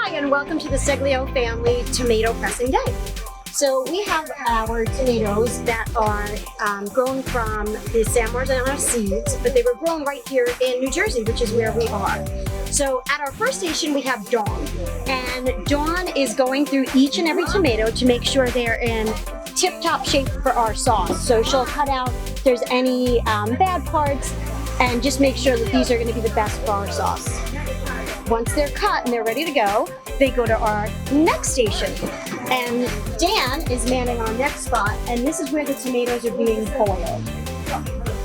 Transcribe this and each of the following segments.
Hi, and welcome to the Seglio family tomato pressing day. So we have our tomatoes that are grown from the San Marzano seeds, but they were grown right here in New Jersey, which is where we are. So at our first station, we have Dawn, and Dawn is going through each and every tomato to make sure they're in tip-top shape for our sauce. So she'll cut out if there's any bad parts and just make sure that these are going to be the best for our sauce. Once they're cut and they're ready to go, they go to our next station. And Dan is manning our next spot, and this is where the tomatoes are being boiled.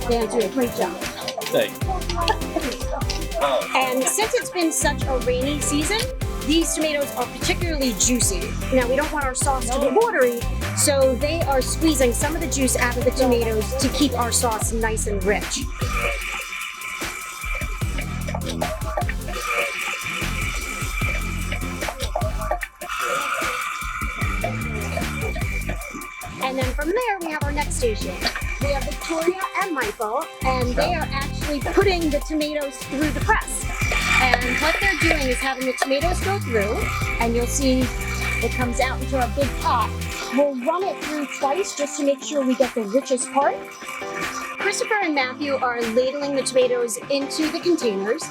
Dan's doing a great job. Thanks. And since it's been such a rainy season, these tomatoes are particularly juicy. Now, we don't want our sauce to be watery, so they are squeezing some of the juice out of the tomatoes to keep our sauce nice and rich. And then from there, we have our next station. We have Victoria and Michael, and they are actually putting the tomatoes through the press. And what they're doing is having the tomatoes go through, and you'll see it comes out into our big pot. We'll run it through twice just to make sure we get the richest part. Christopher and Matthew are ladling the tomatoes into the containers.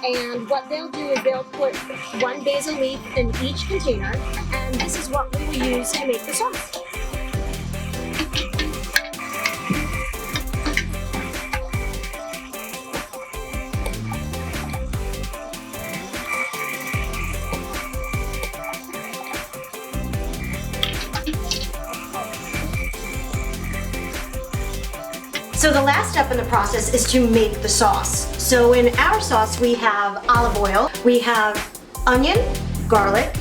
And what they'll do is they'll put one basil leaf in each container, and this is what we will use to make the sauce. So the last step in the process is to make the sauce. So in our sauce, we have olive oil, we have onion, garlic,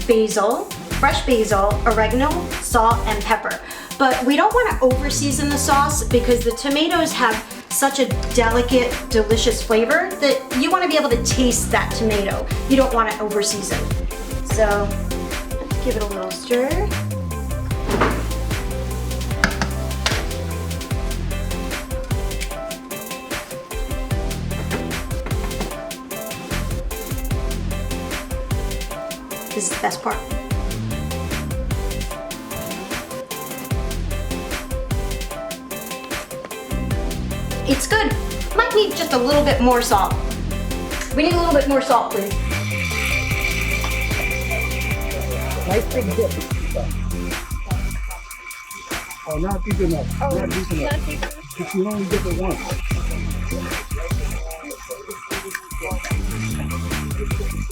basil, fresh basil, oregano, salt, and pepper. But we don't want to over-season the sauce because the tomatoes have such a delicate, delicious flavor that you want to be able to taste that tomato. You don't want to over-season. So let's give it a little stir. This is the best part. It's good. Might need just a little bit more salt. We need a little bit more salt, please. Nice big dip. Oh, not deep enough. Oh, not deep enough. not deep enough. If you only dip it once.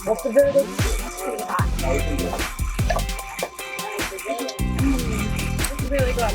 What's the verdict? It's really good.